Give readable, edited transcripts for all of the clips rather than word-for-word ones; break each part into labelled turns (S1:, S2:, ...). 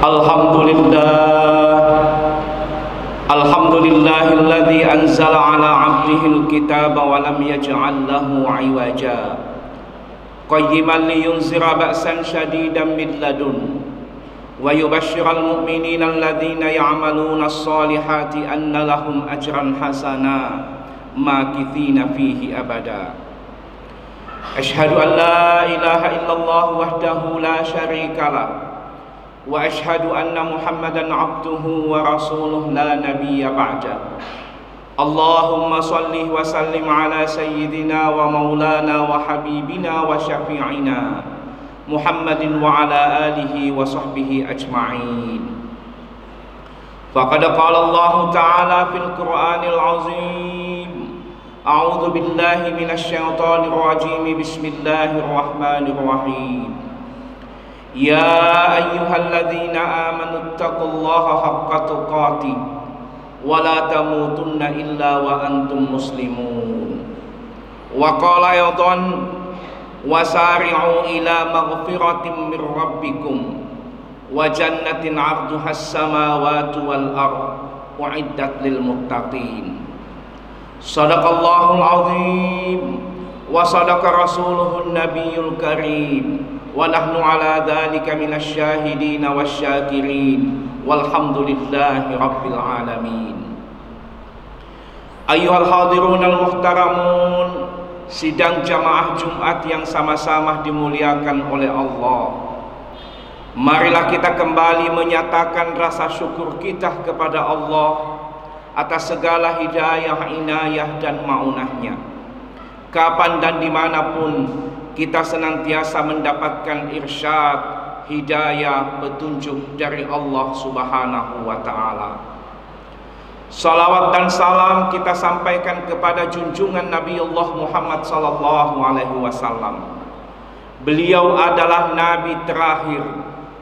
S1: Alhamdulillahilladzi anzala ala 'abdihil kitaba wa lam yaj'al lahu 'iwaja qayyiman liyunzira ba'san shadidan min ladun wa yubashshiral mu'minina alladzina ya'maluna as-solihati anna lahum ajran hasana makithina fihi abada. Asyhadu an la ilaha illallah wahdahu la syarikalah wa asyhadu anna Muhammadan abduhu wa rasuluh la nabiyya ba'da. Allahumma salli wa sallim ala sayyidina wa maulana wa habibina wa syafi'ina Muhammadin wa ala alihi wa sahbihi ajma'in. Faqad qala Allah ta'ala fil Qur'anil azim, a'udzu billahi minasy syaithanir rajim, bismillahir rahmanir rahim. Ya ayyuhalladzina amanu taqullaha haqqa tuqatih wa la tamutunna illa wa antum muslimun. Wa qala aydan wasari'u ila maghfiratin mir rabbikum wa jannatin 'arduha as-samawati wal ardh u'iddat lil muttaqin. Shadaqallahul azim wa sadaqa rasuluhun nabiyyul karim wa nahnu ala dzalika minasy syahidin wasyakirin walhamdulillahi rabbil alamin. Ayyuhal hadirunal muhtaramun, sidang jamaah Jumat yang sama-sama dimuliakan oleh Allah, marilah kita kembali menyatakan rasa syukur kita kepada Allah atas segala hidayah, inayah dan maunahnya. Kapan dan dimanapun kita senantiasa mendapatkan irsyad, hidayah, petunjuk dari Allah Subhanahu wa ta'ala. Salawat dan salam kita sampaikan kepada junjungan Nabiullah Muhammad sallallahu alaihi wasallam. Beliau adalah nabi terakhir,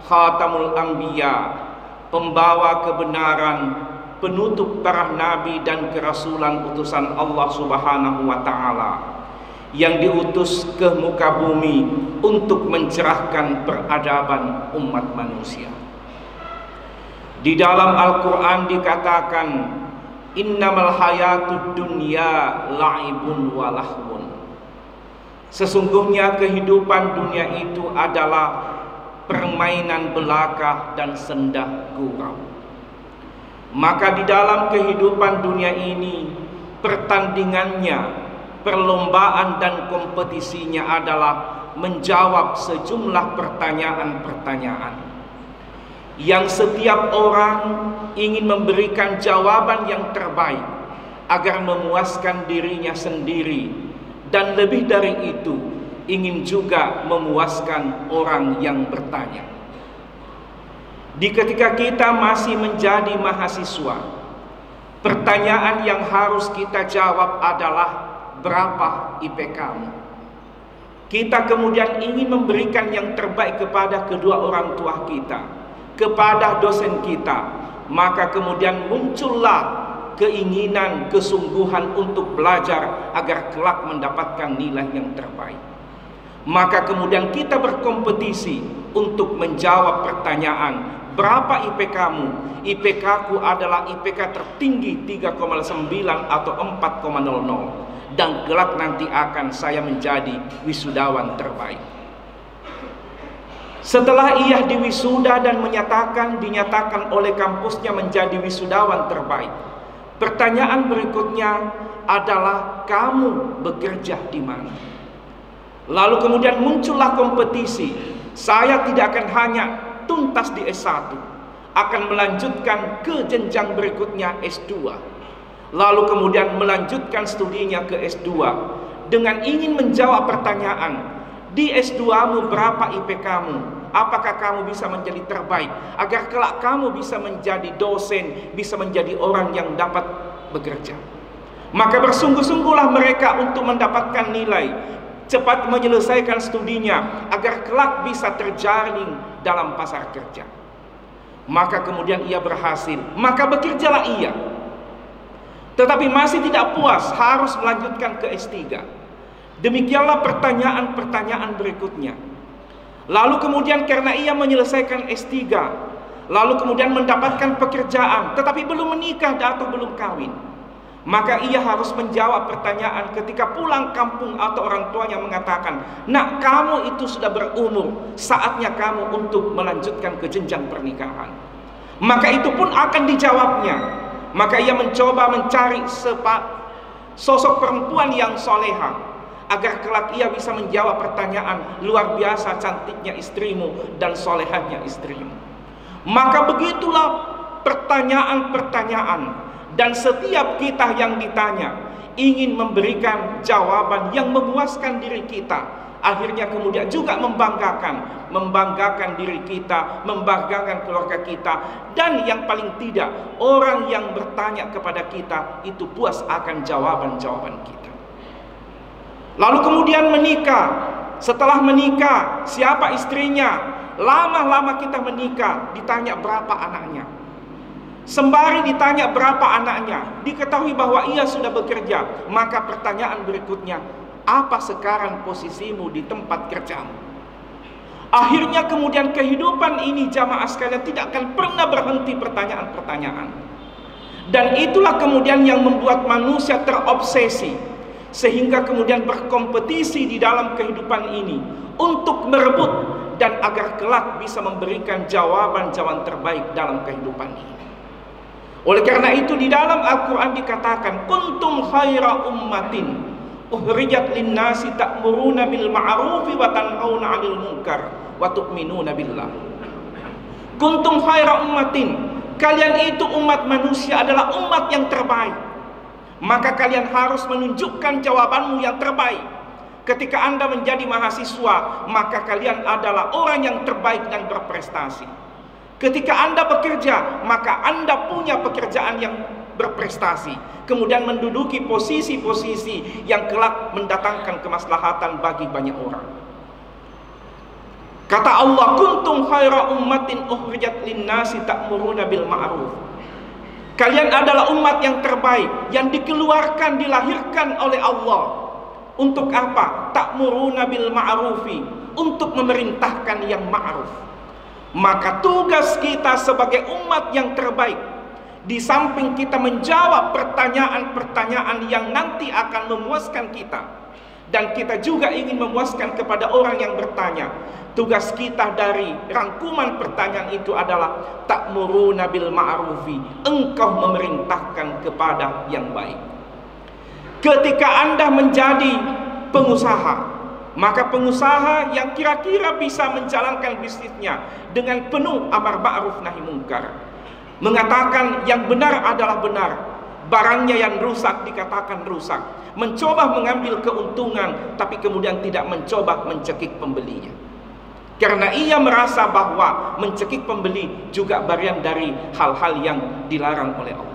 S1: khatamul anbiya, pembawa kebenaran, penutup para nabi dan kerasulan utusan Allah Subhanahu wa ta'ala, yang diutus ke muka bumi untuk mencerahkan peradaban umat manusia. Di dalam Al-Quran dikatakan, innamal hayatud dunya la'ibun wa lahwun. Sesungguhnya kehidupan dunia itu adalah permainan belaka dan sendah gurau. Maka di dalam kehidupan dunia ini, pertandingannya, perlombaan dan kompetisinya adalah menjawab sejumlah pertanyaan-pertanyaan yang setiap orang ingin memberikan jawaban yang terbaik agar memuaskan dirinya sendiri, dan lebih dari itu ingin juga memuaskan orang yang bertanya. Di ketika kita masih menjadi mahasiswa, pertanyaan yang harus kita jawab adalah berapa IPK-mu? Kita kemudian ingin memberikan yang terbaik kepada kedua orang tua kita, kepada dosen kita, maka kemudian muncullah keinginan, kesungguhan untuk belajar agar kelak mendapatkan nilai yang terbaik. Maka kemudian kita berkompetisi untuk menjawab pertanyaan, berapa IPK-mu? IPK-ku adalah IPK tertinggi 3,9 atau 4,00. Dan kelak nanti akan saya menjadi wisudawan terbaik. Setelah ia diwisuda dan dinyatakan oleh kampusnya menjadi wisudawan terbaik, pertanyaan berikutnya adalah, kamu bekerja di mana? Lalu kemudian muncullah kompetisi. Saya tidak akan hanya tuntas di S1, akan melanjutkan ke jenjang berikutnya S2. Lalu kemudian melanjutkan studinya ke S2 dengan ingin menjawab pertanyaan, di S2-mu berapa IPK-mu? Apakah kamu bisa menjadi terbaik agar kelak kamu bisa menjadi dosen, bisa menjadi orang yang dapat bekerja? Maka bersungguh-sungguhlah mereka untuk mendapatkan nilai, cepat menyelesaikan studinya agar kelak bisa terjaring dalam pasar kerja. Maka kemudian ia berhasil, maka bekerjalah ia. Tetapi masih tidak puas, harus melanjutkan ke S3. Demikianlah pertanyaan-pertanyaan berikutnya. Lalu kemudian karena ia menyelesaikan S3, lalu kemudian mendapatkan pekerjaan, tetapi belum menikah atau belum kawin, maka ia harus menjawab pertanyaan ketika pulang kampung atau orang tuanya mengatakan, "Nak, kamu itu sudah berumur, saatnya kamu untuk melanjutkan ke jenjang pernikahan." Maka itu pun akan dijawabnya. Maka ia mencoba mencari sosok perempuan yang soleha, agar kelak ia bisa menjawab pertanyaan, "Luar biasa cantiknya istrimu dan solehahnya istrimu." Maka begitulah pertanyaan-pertanyaan. Dan setiap kita yang ditanya ingin memberikan jawaban yang memuaskan diri kita, akhirnya kemudian juga membanggakan diri kita, membanggakan keluarga kita, dan yang paling tidak orang yang bertanya kepada kita itu puas akan jawaban-jawaban kita. Lalu kemudian menikah. Setelah menikah, siapa istrinya? Lama-lama kita menikah, ditanya berapa anaknya. Sembari ditanya berapa anaknya, diketahui bahwa ia sudah bekerja, maka pertanyaan berikutnya, apa sekarang posisimu di tempat kerjamu? Akhirnya kemudian kehidupan ini jamaah sekalian tidak akan pernah berhenti pertanyaan-pertanyaan. Dan itulah kemudian yang membuat manusia terobsesi, sehingga kemudian berkompetisi di dalam kehidupan ini untuk merebut dan agar kelak bisa memberikan jawaban-jawaban terbaik dalam kehidupan ini. Oleh karena itu di dalam Al-Quran dikatakan, kuntum khaira ummatin ukhrijat linnasi ta'muruna bil ma'rufi wa tanhauna 'anil munkar wa tu'minuna billah. Kuntum khaira ummatin, kalian itu umat manusia adalah umat yang terbaik. Maka kalian harus menunjukkan jawabanmu yang terbaik. Ketika Anda menjadi mahasiswa, maka kalian adalah orang yang terbaik dan berprestasi. Ketika Anda bekerja, maka Anda punya pekerjaan yang berprestasi, kemudian menduduki posisi-posisi yang kelak mendatangkan kemaslahatan bagi banyak orang. Kata Allah, kuntum khaira ummatin ukhrijat linnasi ta'muruna bil ma'ruf. Kalian adalah umat yang terbaik, yang dikeluarkan, dilahirkan oleh Allah. Untuk apa? Ta'muruna bil ma'rufi, untuk memerintahkan yang ma'ruf. Maka tugas kita sebagai umat yang terbaik, di samping kita menjawab pertanyaan-pertanyaan yang nanti akan memuaskan kita, dan kita juga ingin memuaskan kepada orang yang bertanya, tugas kita dari rangkuman pertanyaan itu adalah ta'muruna bil ma'rufi, engkau memerintahkan kepada yang baik. Ketika Anda menjadi pengusaha, maka pengusaha yang kira-kira bisa menjalankan bisnisnya dengan penuh amar ma'ruf nahi mungkar, mengatakan yang benar adalah benar, barangnya yang rusak dikatakan rusak, mencoba mengambil keuntungan tapi kemudian tidak mencoba mencekik pembelinya, karena ia merasa bahwa mencekik pembeli juga bagian dari hal-hal yang dilarang oleh Allah.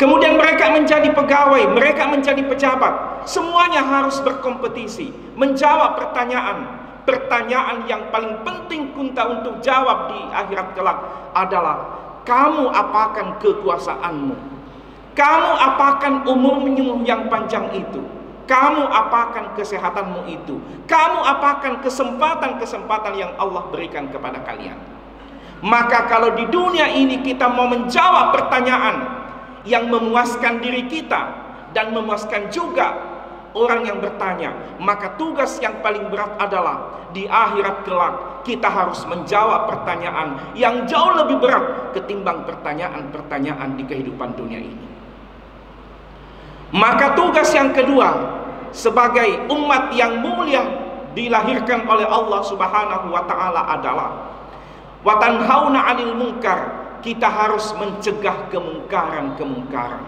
S1: Kemudian mereka menjadi pegawai, mereka menjadi pejabat, semuanya harus berkompetisi menjawab pertanyaan yang paling penting kunta untuk jawab di akhirat kelak adalah, kamu apakan kekuasaanmu, kamu apakan umurmu yang panjang itu, kamu apakan kesehatanmu itu, kamu apakan kesempatan-kesempatan yang Allah berikan kepada kalian. Maka kalau di dunia ini kita mau menjawab pertanyaan yang memuaskan diri kita dan memuaskan juga orang yang bertanya, maka tugas yang paling berat adalah di akhirat kelak kita harus menjawab pertanyaan yang jauh lebih berat ketimbang pertanyaan-pertanyaan di kehidupan dunia ini. Maka tugas yang kedua sebagai umat yang mulia dilahirkan oleh Allah Subhanahu wa taala adalah wa tanhauna 'anil munkar, kita harus mencegah kemungkaran-kemungkaran.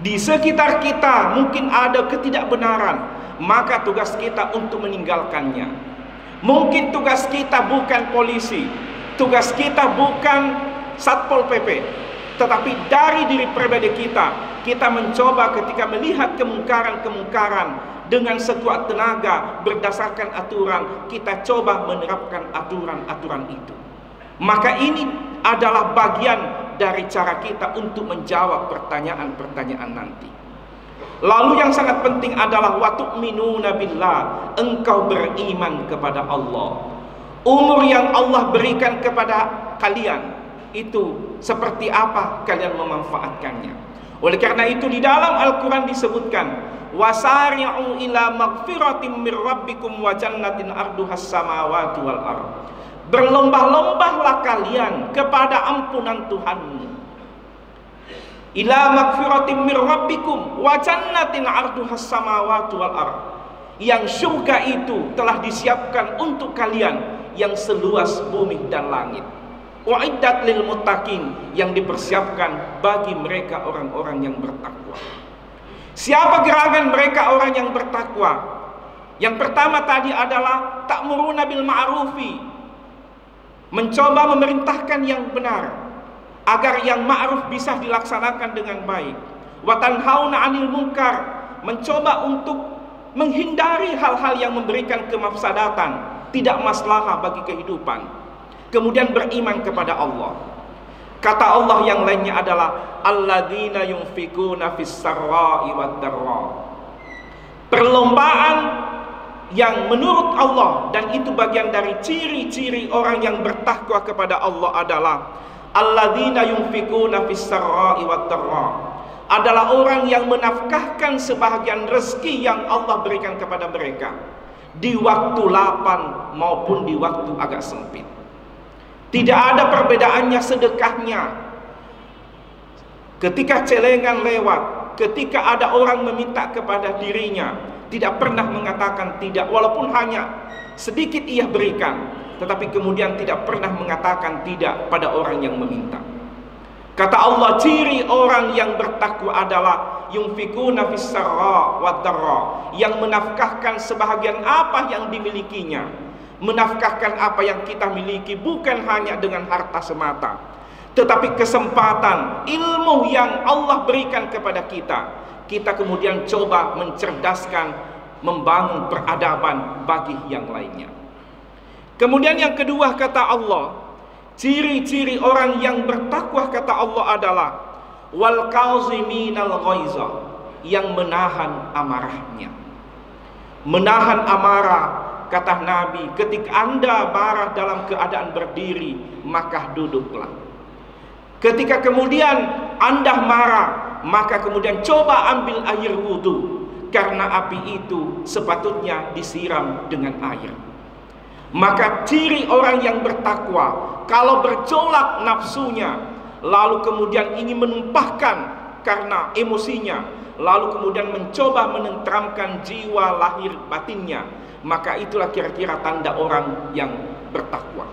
S1: Di sekitar kita mungkin ada ketidakbenaran, maka tugas kita untuk meninggalkannya. Mungkin tugas kita bukan polisi, tugas kita bukan Satpol PP, tetapi dari diri pribadi kita mencoba ketika melihat kemungkaran-kemungkaran dengan sekuat tenaga berdasarkan aturan, kita coba menerapkan aturan-aturan itu. Maka ini adalah bagian dari cara kita untuk menjawab pertanyaan-pertanyaan nanti. Lalu yang sangat penting adalah wa tu'minuna billah, engkau beriman kepada Allah. Umur yang Allah berikan kepada kalian itu seperti apa kalian memanfaatkannya. Oleh karena itu di dalam Al-Quran disebutkan, wasari'u ila magfiratin mir rabbikum wa jannatin arduhas samawati wal ardh. Berlomba-lombahlah kalian kepada ampunan Tuhanmu. Ila magfiratin mir rabbikum wa jannatin arduhas samawati wal ardh. Yang surga itu telah disiapkan untuk kalian yang seluas bumi dan langit. Wa'iddat lil muttaqin, yang dipersiapkan bagi mereka orang-orang yang bertakwa. Siapa gerangan mereka orang yang bertakwa? Yang pertama tadi adalah ta'muruna bil ma'rufi, mencoba memerintahkan yang benar agar yang ma'ruf bisa dilaksanakan dengan baik. Wa tanhauna 'anil munkar, mencoba untuk menghindari hal-hal yang memberikan kemafsadatan, tidak maslahah bagi kehidupan. Kemudian beriman kepada Allah. Kata Allah yang lainnya adalah alladzina yunfikuna fis sarra'i wad dharra. Perlombaan yang menurut Allah, dan itu bagian dari ciri-ciri orang yang bertakwa kepada Allah adalah alladzina yunfikuna fis sarra'i wad dharra, adalah orang yang menafkahkan sebahagian rezeki yang Allah berikan kepada mereka di waktu lapang maupun di waktu agak sempit. Tidak ada perbedaannya sedekahnya. Ketika celengan lewat, ketika ada orang meminta kepada dirinya, tidak pernah mengatakan tidak, walaupun hanya sedikit ia berikan, tetapi kemudian tidak pernah mengatakan tidak pada orang yang meminta. Kata Allah, ciri orang yang bertakwa adalah yunfikuna fis sarra wad dharra, yang menafkahkan sebahagian apa yang dimilikinya. Menafkahkan apa yang kita miliki bukan hanya dengan harta semata, tetapi kesempatan, ilmu yang Allah berikan kepada kita, kita kemudian coba mencerdaskan, membangun peradaban bagi yang lainnya. Kemudian yang kedua kata Allah, ciri-ciri orang yang bertakwa kata Allah adalah wal kaziminal ghaiza, yang menahan amarahnya. Menahan amarah, kata Nabi, ketika Anda marah dalam keadaan berdiri, maka duduklah. Ketika kemudian Anda marah, maka kemudian coba ambil air wudhu, karena api itu sepatutnya disiram dengan air. Maka ciri orang yang bertakwa, kalau bergejolak nafsunya, lalu kemudian ingin menumpahkan karena emosinya, lalu kemudian mencoba menenteramkan jiwa lahir batinnya, maka itulah kira-kira tanda orang yang bertakwa.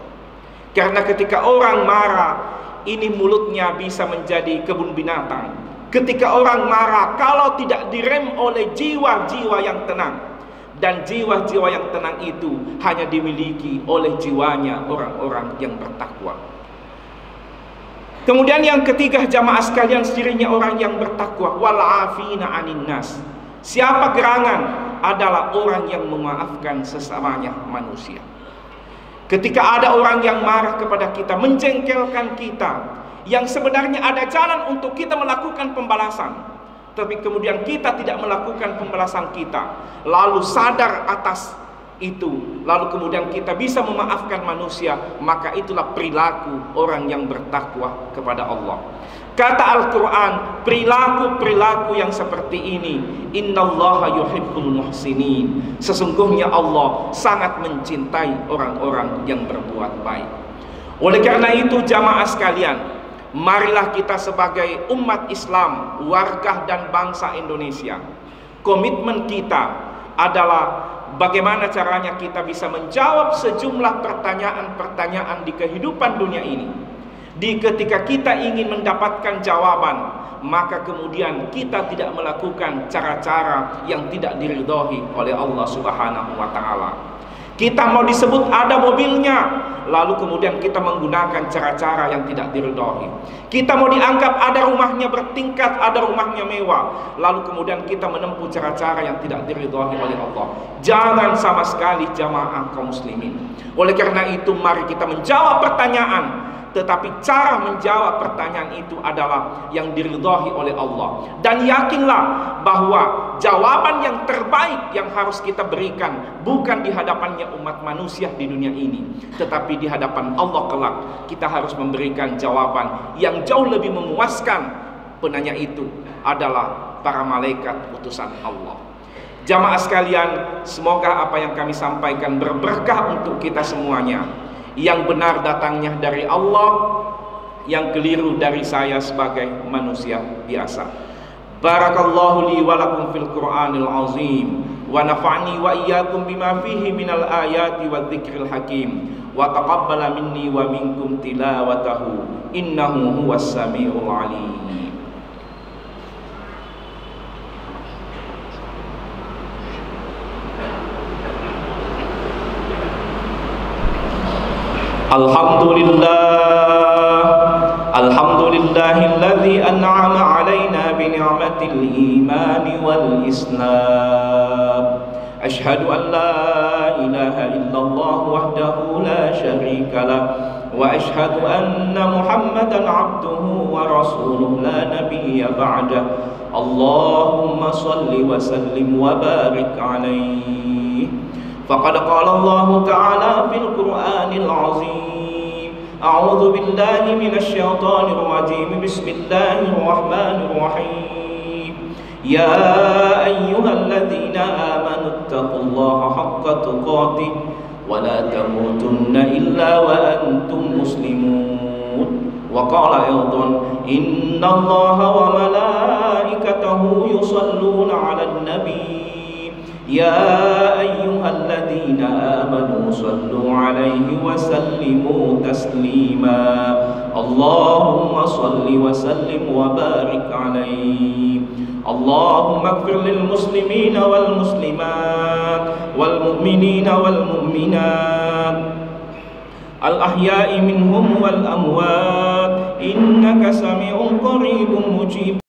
S1: Karena ketika orang marah, ini mulutnya bisa menjadi kebun binatang. Ketika orang marah, kalau tidak direm oleh jiwa-jiwa yang tenang, dan jiwa-jiwa yang tenang itu hanya dimiliki oleh jiwanya orang-orang yang bertakwa. Kemudian yang ketiga jamaah sekalian, cirinya orang yang bertakwa, wal afina 'anin nas. Siapa gerangan? Adalah orang yang memaafkan sesamanya manusia. Ketika ada orang yang marah kepada kita, menjengkelkan kita, yang sebenarnya ada jalan untuk kita melakukan pembalasan, tapi kemudian kita tidak melakukan pembalasan kita, lalu sadar atas itu, lalu kemudian kita bisa memaafkan manusia, maka itulah perilaku orang yang bertakwa kepada Allah. Kata Al-Quran, perilaku-perilaku yang seperti ini, innallaha yuhibbul muhsinin, sesungguhnya Allah sangat mencintai orang-orang yang berbuat baik. Oleh karena itu jamaah sekalian, marilah kita sebagai umat Islam, warga dan bangsa Indonesia, komitmen kita adalah bagaimana caranya kita bisa menjawab sejumlah pertanyaan-pertanyaan di kehidupan dunia ini. Ketika kita ingin mendapatkan jawaban, maka kemudian kita tidak melakukan cara-cara yang tidak diridhoi oleh Allah Subhanahu wa Ta'ala. Kita mau disebut ada mobilnya, lalu kemudian kita menggunakan cara-cara yang tidak diridhoi. Kita mau dianggap ada rumahnya bertingkat, ada rumahnya mewah, lalu kemudian kita menempuh cara-cara yang tidak diridhoi oleh Allah. Jangan sama sekali jamaah kaum muslimin. Oleh karena itu mari kita menjawab pertanyaan, tetapi cara menjawab pertanyaan itu adalah yang diridhai oleh Allah. Dan yakinlah bahwa jawaban yang terbaik yang harus kita berikan bukan di hadapannya umat manusia di dunia ini, tetapi di hadapan Allah kelak. Kita harus memberikan jawaban yang jauh lebih memuaskan. Penanya itu adalah para malaikat utusan Allah. Jamaah sekalian, semoga apa yang kami sampaikan berberkah untuk kita semuanya. Yang benar datangnya dari Allah, yang keliru dari saya sebagai manusia biasa. Barakallahu li wa lakum fil Qur'anil azim, wa nafa'ni wa iyyakum bima fihi minal ayati wa dzikril hakim, wa taqabbala minni wa minkum tilawatahu, innahu huwas samiul alim. Alhamdulillahilladzi an'ama 'alaina bi ni'matil imani wal islam. Ashhadu an la ilaha illallah wahdahu la syarika lah, wa ashhadu anna Muhammadan 'abduhu wa rasuluhu la nabiyya ba'dah. Allahumma shalli wa sallim wa barik 'alaihi. Faqad qala Allah Ta'ala fil Qur'anil azim. A'udzu billahi minasy syaithanir rajim. Bismillahirrahmanirrahim. Ya ayyuhalladzina amanu taqullaha haqqa tuqatih wa la tamutunna illa wa antum muslimun. Wa qala aydan innallaha wa malaikatahu yusalluna 'alan nabi. Ya ayyuhalladzina amanu sallu 'alaihi wa sallimu taslima. Allahumma salli wa sallim wa barik 'alaihi. Allahumma ighfir lil muslimina wal muslimat wal mu'minina wal mu'minat al ahya'i minhum wal amwat, innaka sami'un qaribun mujib.